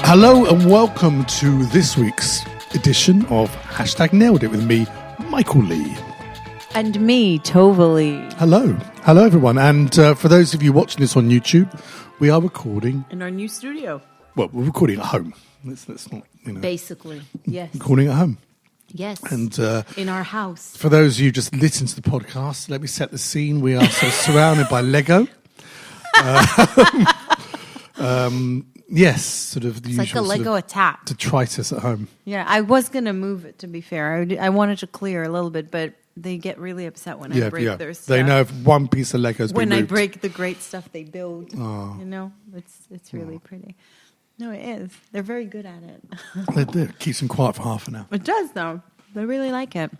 Hello and welcome to this week's edition of #Nailed It with me, Michael Lee. And me, Tova Lee. Hello. Hello, everyone. And for those of you watching this on YouTube, we are recording... in our new studio. Well, we're recording at home. Let's not, Basically, yes. Recording at home. Yes. And in our house. for those of you just listening to the podcast, let me set the scene. We are so surrounded by Lego. Yes, sort of the It's usual like a Lego attack. detritus at home. Yeah, I was going to move it, to be fair. I wanted to clear a little bit, but they get really upset when I break their stuff. They know if one piece of Lego's been when I moved. break the great stuff they build. Oh. You know, it's really pretty. No, it is. They're very good at it. They do. Keeps them quiet for half an hour. It does, though. They really like it.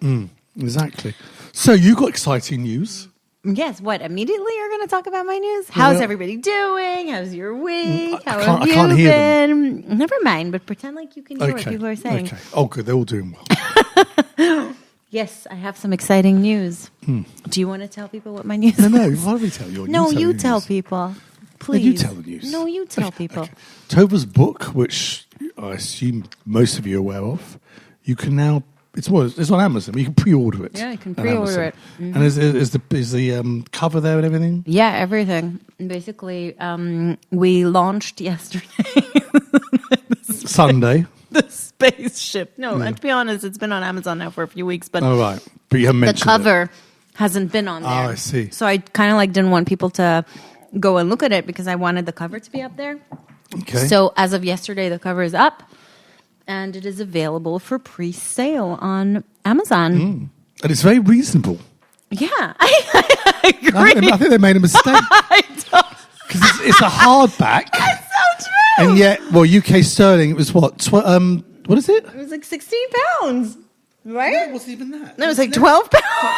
Exactly. So you got exciting news. Yes, what? Immediately you're going to talk about my news? How's everybody doing? How's your week? How have you been? Never mind, but pretend like you can hear what people are saying. Okay. Oh, good. They're all doing well. Yes, I have some exciting news. Do you want to tell people what my news is? No. Why don't we tell you? No, you tell people. Please. No, you tell the news. No, you tell people. Okay. Tova's book, which I assume most of you are aware of, you can now... It's on Amazon. You can pre-order it. Yeah, you can pre-order it. Mm-hmm. And is the cover there and everything? Yeah, everything. Basically, we launched yesterday. Sunday. The spaceship. No, and to be honest, it's been on Amazon now for a few weeks. But oh, right. But you haven't mentioned the cover hasn't been on there. Oh, I see. So I kind of didn't want people to go and look at it because I wanted the cover to be up there. Okay. So as of yesterday, the cover is up. And it is available for pre-sale on Amazon. And it's very reasonable. Yeah, I agree. I think they made a mistake. Because it's a hardback. That's so true. And yet, UK sterling, it was what? What is it? It was like £16, right? No, it wasn't even that. No, it was like £12.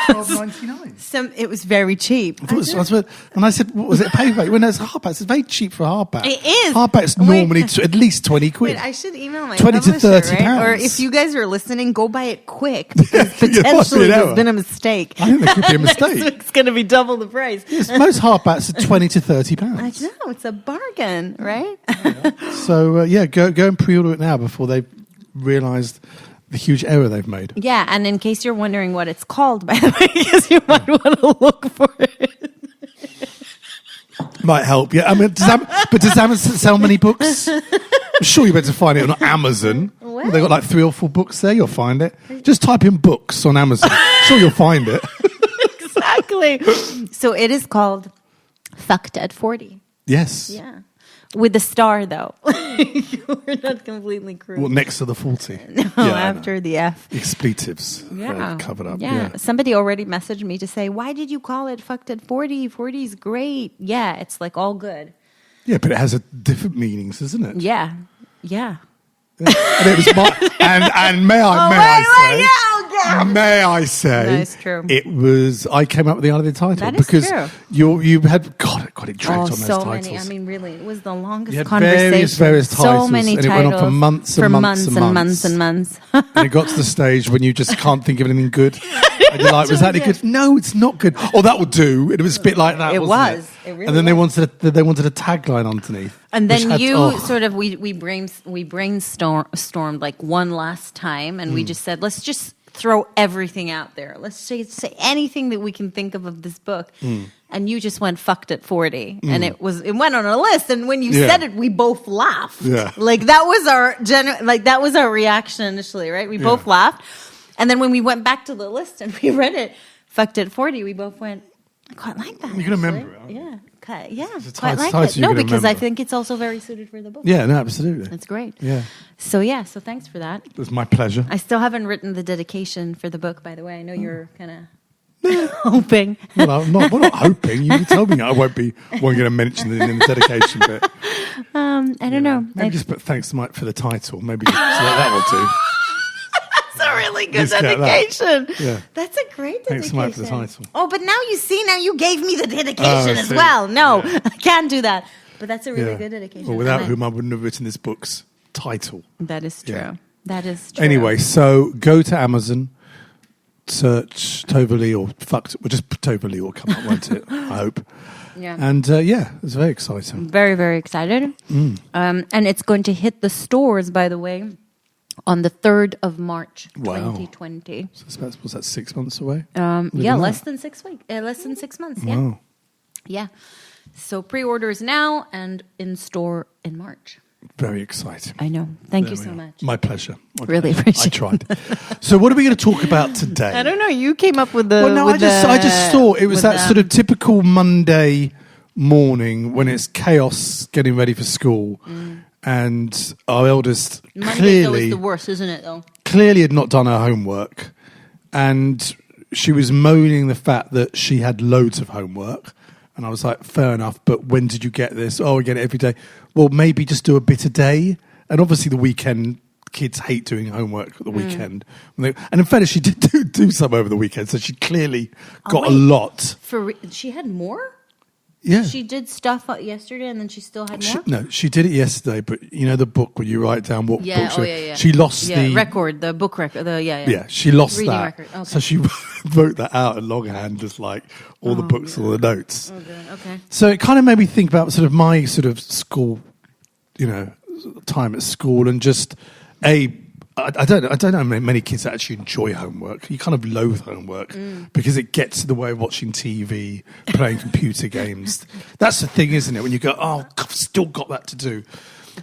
$12.99. It was very cheap. I thought it was, and I said, what was it, a paperback? Well, no, it's a hardback. It's very cheap for a hardback. It is. Hardback's normally at least 20 quid. Wait, I should email my 20 to publisher, 30 right? pounds. Or if you guys are listening, go buy it quick. Because potentially there's been a mistake. I think there could be a mistake. It's going to be double the price. Yes, most hardbacks are 20 to 30 pounds. I know, it's a bargain, right? So, go and pre-order it now before they've realised the huge error they've made. Yeah, and in case you're wondering what it's called, by the way, because you might want to look for it. Might help, yeah. I mean, does Amazon sell many books? I'm sure you're better to find it on Amazon. Well, They've got like 3 or 4 books there. You'll find it. Just type in books on Amazon. Sure, you'll find it. Exactly. So it is called Fucked at 40. Yes. Yeah. With the star, though. We're not completely crude. Well, next to the 40. No, after the F. Expletives. Yeah. Covered up. Yeah. Somebody already messaged me to say, why did you call it Fucked at 40? 40 is great. Yeah, it's like all good. Yeah, but it has a different meanings, isn't it? Yeah. Yeah. And it was may I say, No, it's true. It was. I came up with the idea of the title That is because true. you had God, it dragged on those so titles. many. I mean, really, it was the longest You had conversation. various titles, so many and titles. it went on for months and months and months and months. And it got to the stage when you just can't think of anything good. And you're like, was that any good? No, it's not good. Oh, that would do. It was a bit like that. It wasn't was. It really and then was. they wanted a tagline underneath. And then we brainstormed like one last time, and we just said, let's just throw everything out there. Let's say anything that we can think of this book. And you just went Fucked at 40, and it went on a list. And when you said it, we both laughed. Yeah. Like that was our reaction initially, right? We both laughed, and then when we went back to the list and we read it, Fucked at 40, we both went, I quite like that. You can remember it. Yeah. Yeah, quite like it. No, because I think it's also very suited for the book. Yeah, no, absolutely. It's great. Yeah. So thanks for that. It was my pleasure. I still haven't written the dedication for the book, by the way. I know you're kind of hoping. Well, we're not hoping. You told me I won't going to mention it in the dedication bit. I don't know. Maybe just put thanks to Mike for the title. Maybe just that will do. That's a really good dedication. Yeah. That's a great dedication. Thanks, Mike, for the title. Oh, but now you gave me the dedication as well. No, I can't do that. But that's a really good dedication. Well, without whom I wouldn't have written this book's title. That is true. Yeah. That is true. Anyway, so go to Amazon, search Tova Lee or fucked. Well, just Tova Lee will come up, won't it? I hope. Yeah. And it's very exciting. Very, very excited. And it's going to hit the stores, by the way, on the 3rd of March, 2020. So was that 6 months away? Less than 6 weeks. Less than 6 months. Yeah. Wow. Yeah. So pre-orders now and in store in March. Very exciting. I know. Thank you so much. My pleasure. Really appreciate I tried. So what are we going to talk about today? I don't know. You came up with the... Well, no, I just thought it was that sort of typical Monday morning when it's chaos getting ready for school. And our eldest Monday's always the worst, isn't it, though? Clearly had not done her homework. And she was moaning the fact that she had loads of homework. And I was like, fair enough, but when did you get this? Oh, I get it every day. Well, maybe just do a bit a day. And obviously the weekend, kids hate doing homework at the weekend. And in fairness, she did do some over the weekend, so she clearly got a lot. She had more? Yeah. She did stuff yesterday and then she still had more? No, she did it yesterday, but you know the book where you write down what book she lost the book record. Yeah, she lost reading that. Record. Okay. So she wrote that out in longhand, just like all the books, all the notes. Oh, good. Okay. So it kind of made me think about sort of my sort of school, time at school, and just I don't know many kids that actually enjoy homework. You kind of loathe homework because it gets in the way of watching TV, playing computer games. That's the thing, isn't it? When you go, I've still got that to do.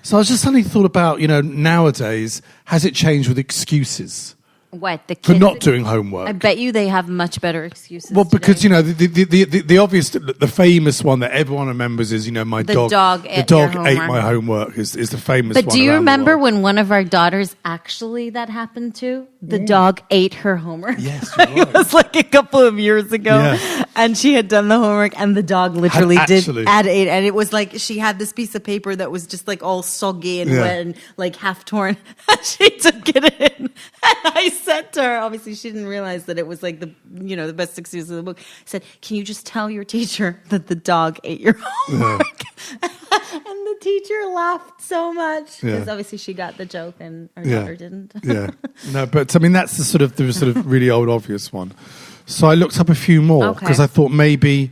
So I just suddenly thought about, nowadays, has it changed with excuses? What, the kids for not doing homework? I bet you they have much better excuses. Well, because today. the obvious, the famous one that everyone remembers is my dog ate my homework is the famous one. But do you remember when one of our daughters actually that happened to? The dog ate her homework. Yes, you're right. It was like a couple of years ago, and she had done the homework, and the dog literally ate, and it was like she had this piece of paper that was just like all soggy and wet and like half torn. She took it in, and I said to her, obviously she didn't realize that it was like the best excuse of the book. I said, "Can you just tell your teacher that the dog ate your homework?" And the teacher laughed so much because obviously she got the joke and our daughter didn't. No, but I mean that's the sort of really old obvious one. So I looked up a few more because I thought maybe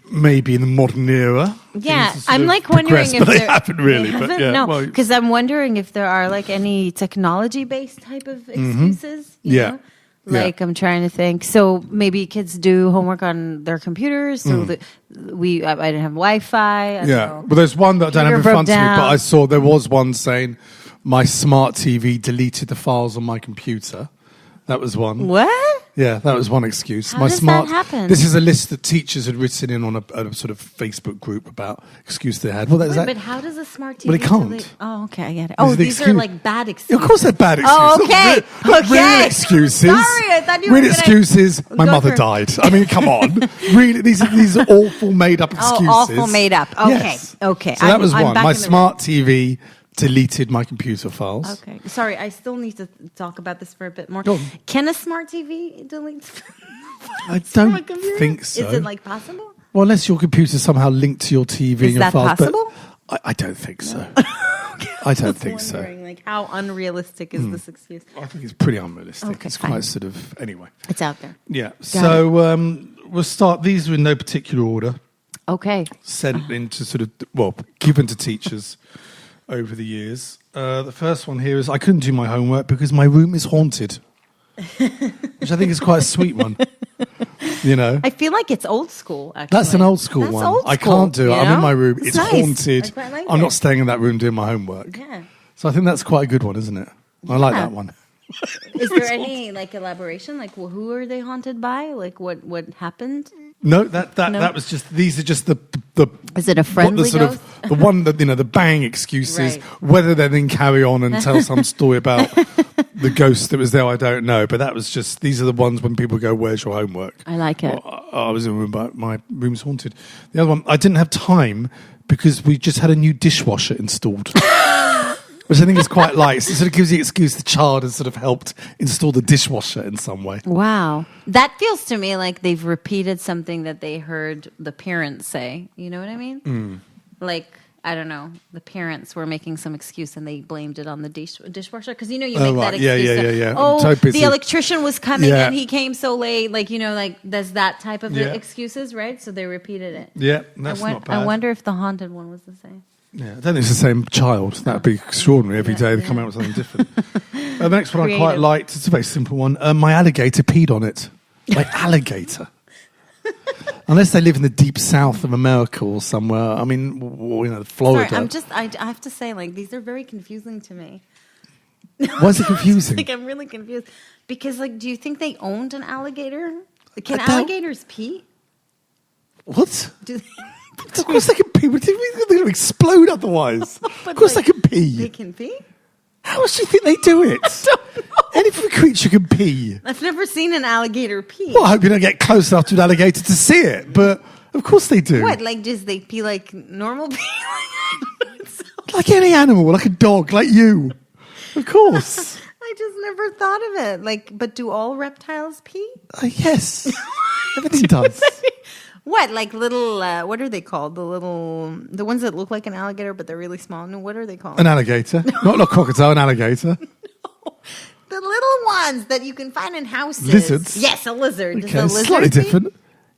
in the modern era. Yeah, I'm like wondering if they haven't really. No, because I'm wondering if there are like any technology-based type of excuses. You know? Like I'm trying to think. So maybe kids do homework on their computers. So I didn't have Wi-Fi. I don't know. Well, there's one that I don't have in front of me, but I saw there was one saying my smart TV deleted the files on my computer. That was one. What? Yeah, that was one excuse. How does that happen? This is a list that teachers had written in on a sort of Facebook group about excuse they had. Well, but how does a smart TV? Well, it can't. Oh, okay, I get it. Oh, these are like bad excuses. Of course, they're bad excuses. Oh, okay. Real excuses. Sorry, I thought you were real excuses. My mother died. I mean, come on. Really, these are awful made up excuses. Oh, awful made up. Okay, yes. okay. So that was one. My smart TV deleted my computer files. Okay. Sorry, I still need to talk about this for a bit more. Can a smart TV delete? I don't think so. Is it like possible? Well, unless your computer's somehow linked to your TV and your files. Is that possible? But I don't think so. I don't think so. Like, how unrealistic is this excuse? I think it's pretty unrealistic. Okay, it's quite sort of anyway. It's out there. Yeah. So we'll start. These are in no particular order. Okay. Sent into given to teachers over the years. The first one here is I couldn't do my homework because my room is haunted, which I think is quite a sweet one. I feel like it's old school. Actually, that's an old school one. Old school, I can't do it. I'm in my room. It's it's nice. haunted. I quite like I'm it. not staying in that room doing my homework. Yeah. So I think that's quite a good one, isn't it? I like that one. Is there any like elaboration? Like, who are they haunted by? Like, what happened? No, that was just. These are just the. Is it a friendly ghost? The one that the bang excuses. Right. Whether they then carry on and tell some story about the ghost that was there, I don't know. But that was just. These are the ones when people go, "Where's your homework?" I like it. Well, I was in a room, but my room's haunted. The other one, I didn't have time because we just had a new dishwasher installed. Which I think is quite light. So it sort of gives you an excuse the child has sort of helped install the dishwasher in some way. Wow. That feels to me like they've repeated something that they heard the parents say. You know what I mean? Like, I don't know, the parents were making some excuse and they blamed it on the dishwasher. Because, you make Oh, that right. excuse. Yeah. Oh, I'm so busy. the electrician was coming Yeah. and he came so late. There's that type of excuses, right? So they repeated it. Yeah, that's not bad. I wonder if the haunted one was the same. Yeah, I don't think it's the same child. That would be extraordinary. Every day they come out with something different. The next one I quite Creative. liked. It's a very simple one. My alligator peed on it. My alligator. Unless they live in the deep south of America or somewhere. I mean, Florida. Sorry, I have to say, these are very confusing to me. Why is it confusing? I'm really confused. Because, do you think they owned an alligator? Can I don't- alligators pee? What? Do they? Of course they can pee. They're going to explode otherwise. But, Of course they can pee. They can pee? How else do you think they do it? I don't know. Any creature can pee. I've never seen an alligator pee. Well, I hope you don't get close enough to an alligator to see it, but of course they do. What? Does they pee like normal pee? Like any animal, like a dog, like you. Of course. I just never thought of it. But do all reptiles pee? Yes. Everything does. What? Little, what are they called? The ones that look like an alligator, but they're really small. No, what are they called? An alligator. Not a crocodile, an alligator. The little ones that you can find in houses. Lizards? Yes, a lizard. Does Okay, a lizard slightly pee? different.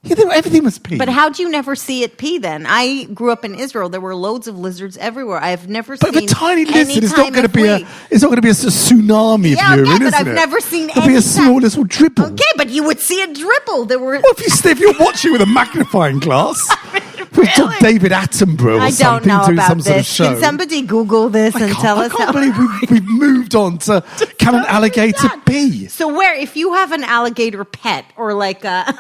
Yeah, everything must pee. But how do you never see it pee then? I grew up in Israel. There were loads of lizards everywhere. I've never But seen if a tiny any lizard is not time going to of be week. it's not going to be a tsunami of Yeah, urine, okay, but isn't I've it? never seen It'll be any a small time. little dribble. Okay, but you would see a dribble. There were. Well, if you're watching with a magnifying glass, with Really? David Attenborough or I don't something know doing about some sort of this. show. Can somebody Google this and tell us I can't how? believe we've moved on to can an alligator pee? So if you have an alligator pet or like a.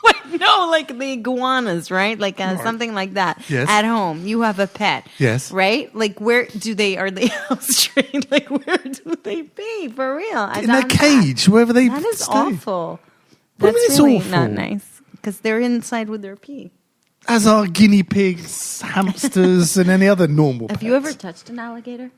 Wait, no, like the iguanas, right? Something like that. Yes. At home, you have a pet. Yes. Right? Where are they house trained? Where do they pee? For real? In their cage, wherever they That is stay. awful. What do you That's mean really it's not awful? nice. Because they're inside with their pee. As are guinea pigs, hamsters, and any other normal Have pets. you ever touched an alligator?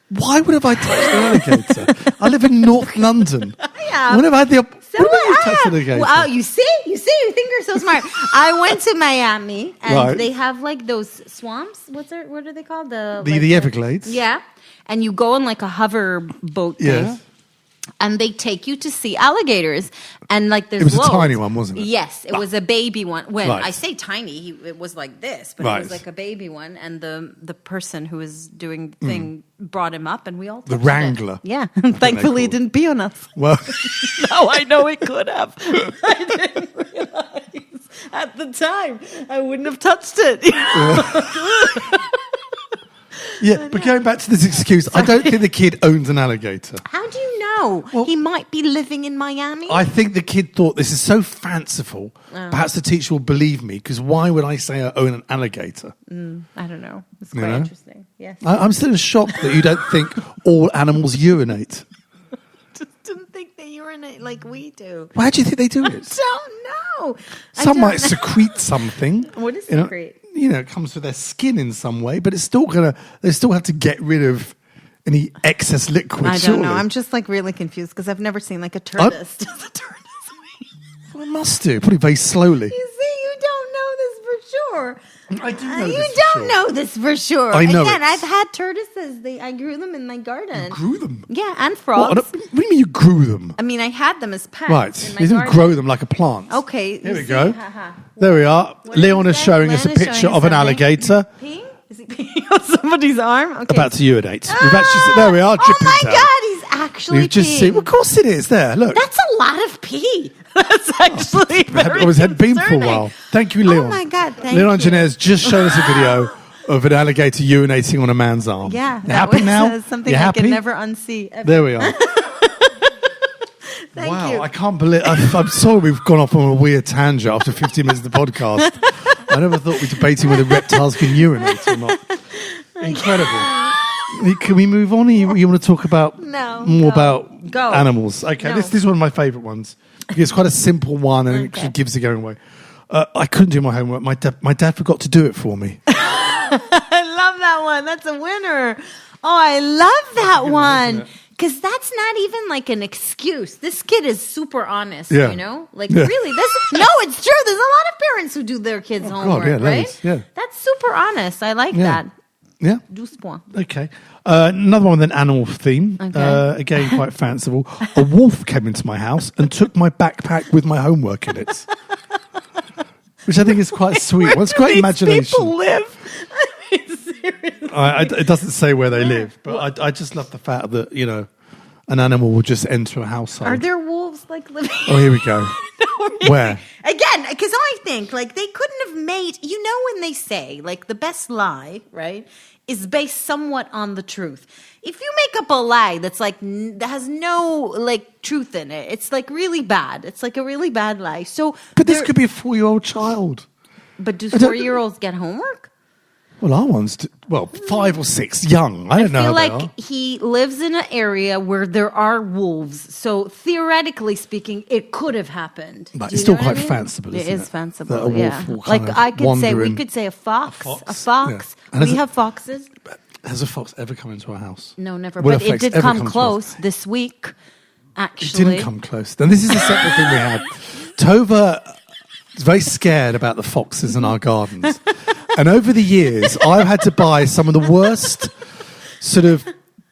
Why would have I touched an alligator? I live in North London. Yeah. When have I had the So What do you mean you I touched have. an alligator? Wow, you see, you think you're so smart. I went to Miami and Right. they have those swamps. What are they called? The Everglades? Yeah, and you go on a hover boat thing. Yes. And they take you to see alligators, and there's It was a loads. tiny one, wasn't it? Yes, it was a baby one. When Right. I say tiny, it was like this, but Right. it was like a baby one. And the person who was doing the thing brought him up, and we all The touched wrangler. It. Yeah, thankfully it cool. didn't pee on us. Well, Now I know it could have. I didn't realize at the time. I wouldn't have touched it. yeah, but going back to this excuse, I don't think the kid owns an alligator. How do you know? Well- He might be living in Miami. I think the kid thought this is so fanciful. Perhaps the teacher will believe me, because why would I say I own an alligator? I don't know. It's You quite know? interesting. Yes. I'm still shocked that you don't think all animals urinate. Just didn't think they urinate like we do. Why do you think they do I it? don't know. I Some don't might know. secrete something. What is you know. secrete? It comes to their skin in some way, but it's still they still have to get rid of any excess liquid. I don't surely. know. I'm just really confused because I've never seen a tortoise. Does a tortoise pee? Well, it must do, probably very slowly. You see, you don't know this for sure. I do know You this for don't sure. know this for sure. I know Again, it. I've had tortoises. I grew them in my garden. Grew them. Yeah, and What, frogs. what do you mean you grew them? I mean, I had them as pets. Right, in you my didn't garden. grow them like a plant. Okay, Here you we see? go. Haha. There we are. What Leon is that? showing us a Leon is picture showing of an something. alligator Peeing? Is he peeing on somebody's arm? Okay. about to urinate. We've actually there we are. Oh Dripping my down. God, he's actually We've just peeing. seen. Of course it is. There, look. That's a lot of pee. That's actually very I was head beam for a concerning. while. Thank you, Leon. Oh my God, thank Leon you. Janez just showed us a video of an alligator urinating on a man's arm. Yeah, You that happy was now? something You I happy? can never unsee. Ever. There we are. Thank Wow, you. I can't believe. I'm sorry we've gone off on a weird tangent after 15 minutes of the podcast. I never thought we'd be debating whether reptiles can urinate or not. Incredible. Can we move on? Or you want to talk about No, more go. about Go. animals? Okay, No. this is one of my favourite ones. It's quite a simple one, and it Okay. sort of gives the going away. I couldn't do my homework. My dad forgot to do it for me. I love that one. That's a winner. Oh, I love that isn't one. it? Because that's not even like an excuse. This kid is super honest, Yeah. you know? Like, Yeah. really, no, it's true. There's a lot of parents who do their kids' homework, right? Loads, yeah. That's super honest. I like that. Yeah. 12 points. Okay. Another one with an animal theme. Okay. Again, quite fanciful. A wolf came into my house and took my backpack with my homework in it. Which I think is quite sweet. Well, it's great imagination. People live. I mean, seriously. It doesn't say where they live, but I just love the fact that, an animal will just enter a household. Are there wolves living? Oh, here we go. No, really. Where? Again, because I think they couldn't have made. When they say the best lie, right, is based somewhat on the truth. If you make up a lie that's that has no truth in it, it's really bad. It's a really bad lie. So, but this could be a 4-year-old child. But do 4-year-olds get homework? Well, our one's 5 or 6, young. I don't know. I feel he lives in an area where there are wolves, so theoretically speaking, it could have happened. But it's still quite fanciful. It isn't is fanciful. Yeah. We could say a fox. A fox. Yeah. We have foxes. Has a fox ever come into our house? No, never. But it did come close this week. Actually, it didn't come close. Then this is a separate thing we had. Tova is very scared about the foxes in our gardens. And over the years, I've had to buy some of the worst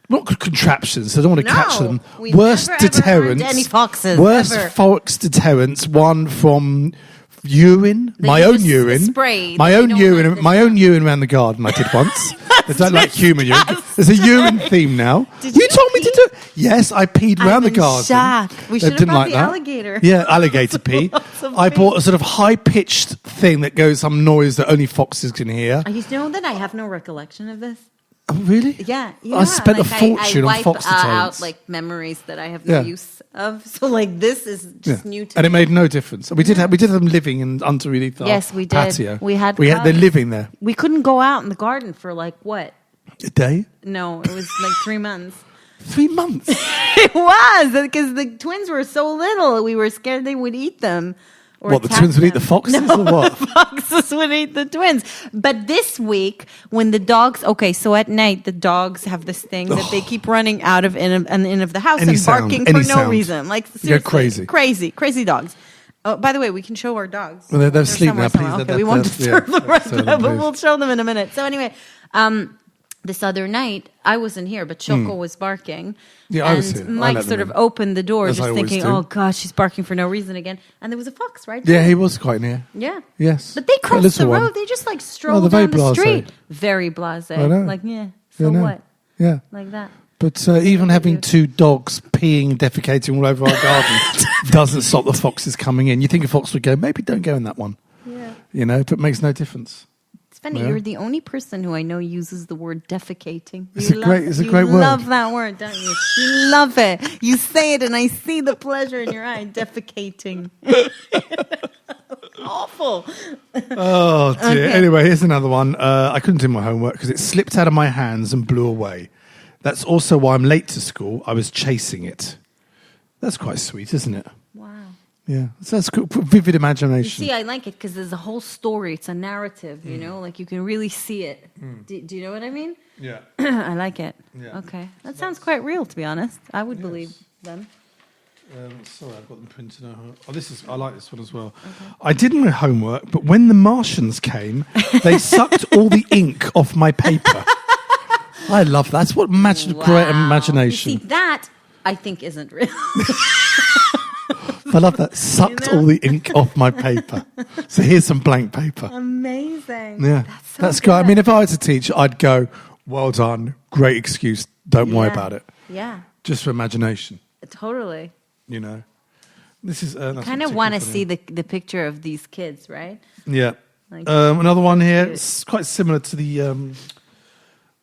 not contraptions, I don't want to catch them. Worst deterrents. Any foxes. Worst fox deterrents. One from urine, my own urine around the garden. I did once. I don't like human urine. There's a urine theme now. You told me to do it. Yes, I peed around the garden. Shocked. We should have bought the alligator. Yeah, alligator pee. I bought a sort of high-pitched thing that goes some noise that only foxes can hear. You know that I have no recollection of this. Oh, really? Yeah. I spent a fortune on fox deterrents. I out memories that I have no use of. So this is just new to me. And it made no difference. We did have them living in underneath our patio. They're living there. We couldn't go out in the garden for what? A day? No, it was 3 months. 3 months? It was because the twins were so little. We were scared they would eat them. The twins would eat the foxes or what? The foxes would eat the twins. But this week, when the dogs... Okay, so at night, the dogs have this thing that they keep running out of in of the house and barking for no reason. Seriously, crazy dogs. Oh, by the way, we can show our dogs. Well, they're asleep now. Please, okay, we won't disturb the rest of them, but we'll show them in a minute. So anyway... this other night, I wasn't here, but Choco was barking. Yeah, I was here. Mike sort of opened the door, just thinking, oh, gosh, she's barking for no reason again. And there was a fox, right? Yeah, he was quite near. Yeah. Yes. But they crossed the road. They just strolled down the street. Very blasé. I know. What? Yeah. Like that. But even having 2 dogs peeing, defecating all over our garden doesn't stop the foxes coming in. You think a fox would go, maybe don't go in that one. Yeah. But it makes no difference. Funny, you're the only person who I know uses the word defecating. It's a great word. You love that word, don't you? You love it. You say it and I see the pleasure in your eye. Defecating. Awful. Oh, dear. Okay. Anyway, here's another one. I couldn't do my homework because it slipped out of my hands and blew away. That's also why I'm late to school. I was chasing it. That's quite sweet, isn't it? Wow. Yeah, so that's cool. Vivid imagination. You see, I like it because there's a whole story. It's a narrative, you can really see it. Do you know what I mean? Yeah. I like it. Yeah. Okay. That sounds quite real, to be honest. I would believe them. Sorry, I've got them printed out. I like this one as well. Okay. I did my homework, but when the Martians came, they sucked all the ink off my paper. I love that. That's what great imagination. You see, that I think isn't real. I love that. Sucked all the ink off my paper. So here's some blank paper. Amazing. Yeah. That's great. I mean, if I was a teacher, I'd go, well done. Great excuse. Don't worry about it. Yeah. Just for imagination. Totally. This is... kind of want to see the picture of these kids, right? Yeah. Another one here. It's quite similar to the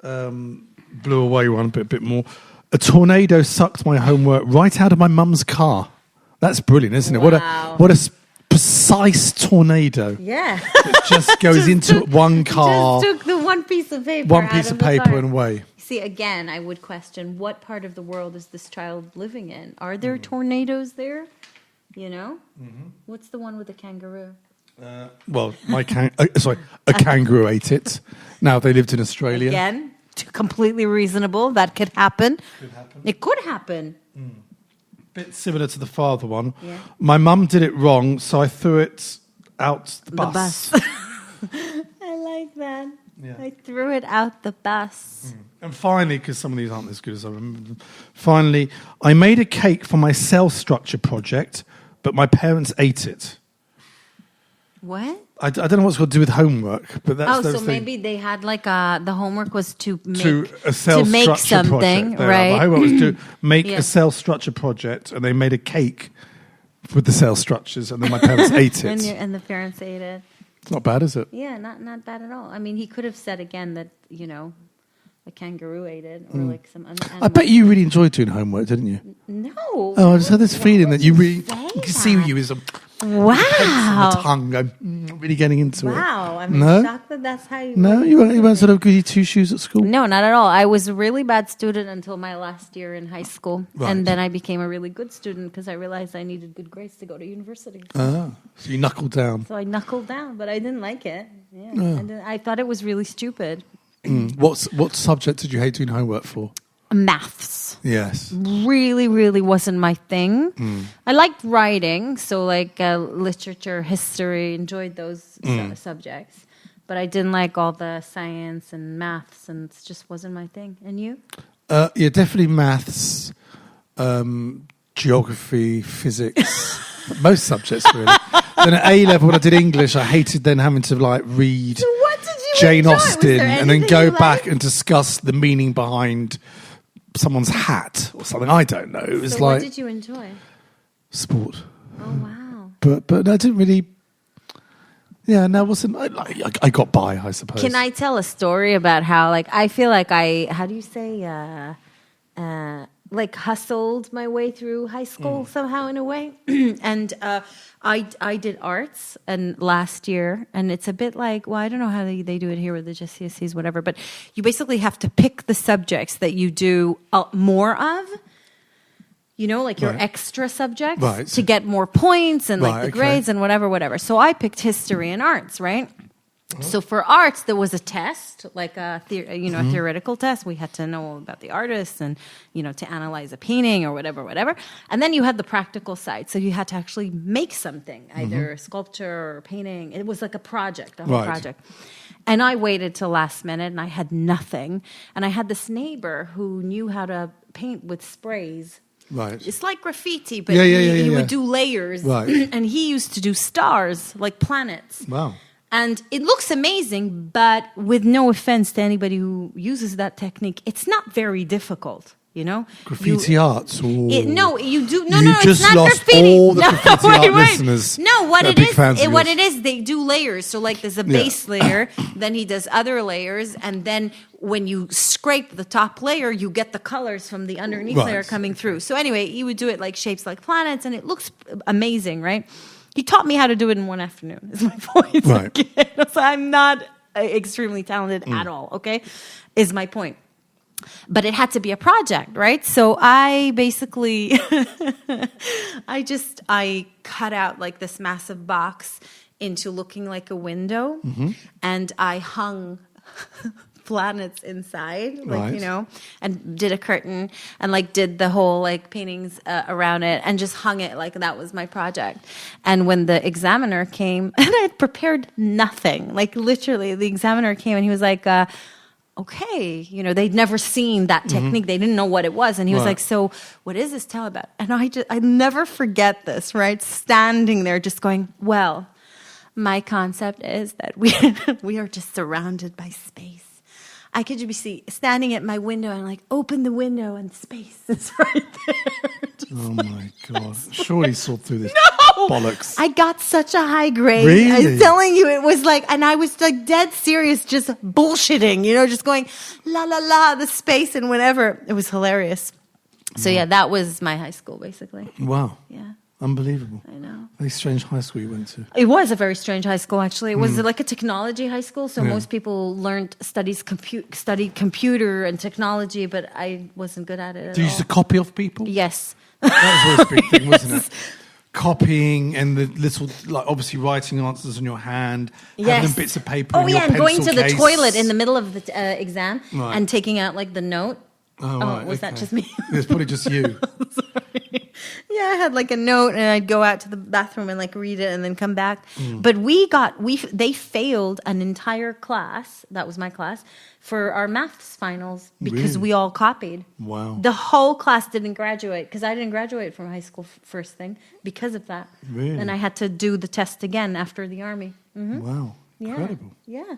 blew away one, but a bit more. A tornado sucked my homework right out of my mum's car. That's brilliant, isn't it? Wow. What a precise tornado. Yeah. It just goes into one car. Just took the one piece of paper and away. See, again, I would question what part of the world is this child living in? Are there tornadoes there? Mm-hmm. What's the one with the kangaroo? A kangaroo ate it. Now, they lived in Australia. Again, completely reasonable. That could happen. It could happen. Bit similar to the father one. Yeah. My mum did it wrong, so I threw it out the bus. I like that. Yeah. I threw it out the bus. And finally, because some of these aren't as good as I remember them, finally, I made a cake for my cell structure project, but my parents ate it. What? I don't know what's got to do with homework, but that's so maybe they had like the homework was to make a cell to make structure something, project. right? The homework was to make a cell structure project, and they made a cake with the cell structures, and then my parents ate it. And the parents ate it. It's not bad, is it? Yeah, not bad at all. I mean, he could have said again that a kangaroo ate it, or like some. I bet you really enjoyed doing homework, didn't you? No. Oh, I just had this feeling that you really. You can see you as a. Wow. The tongue going, really getting into it. Wow. I'm shocked that that's how you. No, you weren't sort of goody two shoes at school. No, not at all. I was a really bad student until my last year in high school, Right. and then I became a really good student because I realized I needed good grades to go to university. So you knuckled down. So I knuckled down, but I didn't like it. Yeah, I thought it was really stupid. What subject did you hate doing homework for? Maths. Yes. Really, really wasn't my thing. I liked writing, so like literature, history, enjoyed those subjects. But I didn't like all the science and maths, and it just wasn't my thing. And you? Yeah, definitely maths, geography, physics, most subjects really. Then at A level, when I did English, I hated then having to like read So what did you Jane enjoy? Was Austen there and then anything go you back liked? and discuss the meaning behind someone's hat or something. I don't know. It was So like what did you enjoy? sport, Oh, wow. but I didn't really. Yeah, no, it wasn't. I got by, I suppose. Can I tell a story about how, like, I feel like how do you say, like, hustled my way through high school somehow in a way? And I did arts and last year, and it's a bit like, well, I don't know how they do it here with the GCSEs, whatever, but you basically have to pick the subjects that you do more of. Like your extra subjects to get more points and like the grades and whatever. So I picked history and arts, right? So for arts, there was a test, like a theoretical test. We had to know all about the artist and, to analyze a painting or whatever. And then you had the practical side. So you had to actually make something, either sculpture or painting. It was like a project, a whole project. And I waited till last minute and I had nothing. And I had this neighbor who knew how to paint with sprays. Right. It's like graffiti, but he would do layers. Right. And he used to do stars, like planets. Wow. And it looks amazing, but with no offense to anybody who uses that technique, it's not very difficult. Graffiti arts. No, you do. No, you it's just not lost graffiti. all the graffiti art listeners. No, what that it are big fans is, of what yours. it is, they do layers. So like, there's a base layer, then he does other layers, and then when you scrape the top layer, you get the colors from the underneath layer coming through. So anyway, he would do it like shapes like planets, and it looks amazing, right? He taught me how to do it in one afternoon. Is my point. Right. Okay? So I'm not extremely talented at all. Okay, is my point. But it had to be a project, right? So I basically, I cut out like this massive box into looking like a window, and I hung planets inside, and did a curtain and like did the whole like paintings around it and just hung it like that was my project. And when the examiner came, and I had prepared nothing, like literally the examiner came and he was like, okay, they'd never seen that technique. They didn't know what it was. And he was like, so what is this tell about? And I never forget this, right? Standing there just going, well, my concept is that we are just surrounded by space. I could just be standing at my window and like open the window and space is right there. My God. Surely saw through this bollocks. I got such a high grade. Really? I was telling you, it was like, and I was like dead serious, just bullshitting, just going la la la, the space and whatever. It was hilarious. So yeah, that was my high school basically. Wow. Yeah. Unbelievable. I know. Very strange high school you went to. It was a very strange high school, actually. It was like a technology high school, so most people studied computer and technology, but I wasn't good at it at all. Did you used to copy off people? Yes. That was always a big thing, wasn't it? Copying and the little, like obviously writing answers on your hand, having bits of paper in your and going to pencil the case. toilet in the middle of the exam and taking out like the note. Oh, right, was that okay. just me? It's probably just you. Sorry. Yeah, I had like a note, and I'd go out to the bathroom and like read it, and then come back. But they failed an entire class. That was my class for our maths finals because we all copied. Wow. The whole class didn't graduate because I didn't graduate from high school first thing because of that. Really? And I had to do the test again after the army. Wow. Yeah. Incredible. Yeah.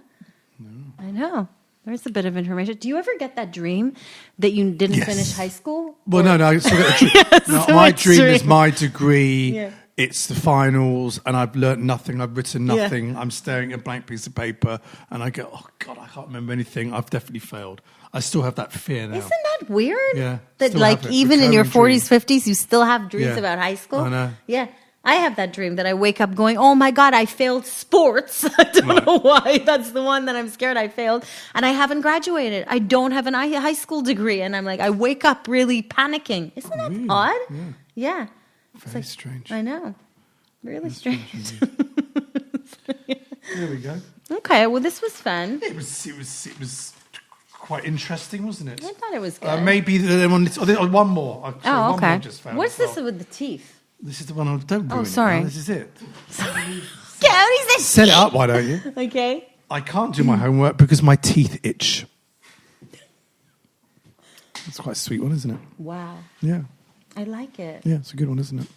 I know. There's a bit of information. Do you ever get that dream that you didn't finish high school? Well, no. I still get a dream. No, so my much dream is dream. my degree. Yeah. It's the finals, and I've learnt nothing. I've written nothing. I'm staring at a blank piece of paper, and I go, "Oh God, I can't remember anything. I've definitely failed." I still have that fear now. Isn't that weird? Yeah, That still like have it. even in your Recurring 40s, 50s, you still have dreams Yeah. about high school? I know. Yeah. I have that dream that I wake up going, oh my God, I failed sports. I don't know why. That's the one that I'm scared I failed. And I haven't graduated. I don't have an high school degree. And I'm like, I wake up really panicking. Isn't that Really? odd? Yeah. Yeah. Very strange. I know. Really strange. There we go. Okay, well, this was fun. It was quite interesting, wasn't it? I thought it was good. Maybe one more. One more okay. I just found What's as this well. with the teeth? This is the one I don't ruin. sorry. This is it. Set Set it up, why don't you? Okay. I can't do my homework because my teeth itch. That's quite a sweet one, isn't it? Wow. Yeah. I like it. Yeah, it's a good one, isn't it?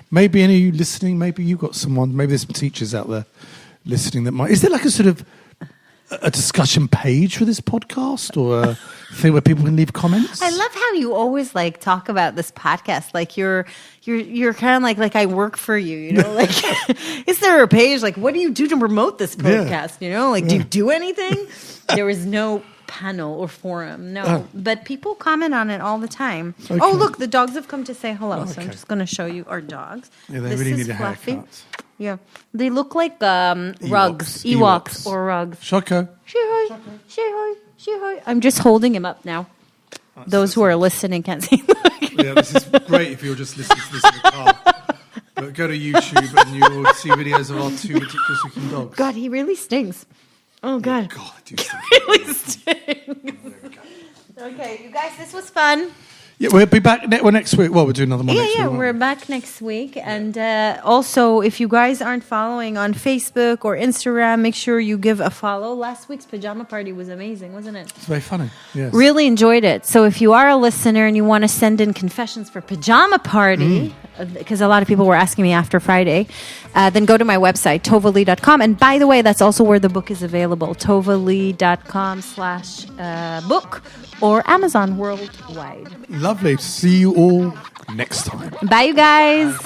Maybe any of you listening, maybe you got someone, maybe there's some teachers out there listening that might. Is there like a sort of a discussion page for this podcast or a thing where people can leave comments? I love how you always like talk about this podcast like you're kind of like I work for you, you know? Like, is there a page? Like, what do you do to promote this podcast? You know, like, do you do anything? There was no panel or forum, no, but people comment on it all the time. Okay. Oh, look, the dogs have come to say hello, so I'm okay. just going to show you our dogs. Yeah, they This really is need a Fluffy. haircut. Yeah, they look like rugs, Ewoks or rugs. Shoko. Say hi, say hi, say hi. I'm just holding him up now. Those who are listening can't see. Yeah, this is great if you're just listening to this in the car. But go to YouTube and you'll see videos of our two ridiculous looking dogs. God, he really stings. Oh, God. God, I do think. Really stinks. Okay, you guys, this was fun. Yeah, we'll be back next week. Well, we'll do another one next week. Yeah, won't we're we? back next week. And also, if you guys aren't following on Facebook or Instagram, make sure you give a follow. Last week's pajama party was amazing, wasn't it? It's very funny. Yes. Really enjoyed it. So if you are a listener and you want to send in confessions for pajama party, because a lot of people were asking me after Friday, then go to my website, tovalee.com. And by the way, that's also where the book is available, tovalee.com/book or Amazon worldwide. Lovely. See you all next time. Bye, you guys.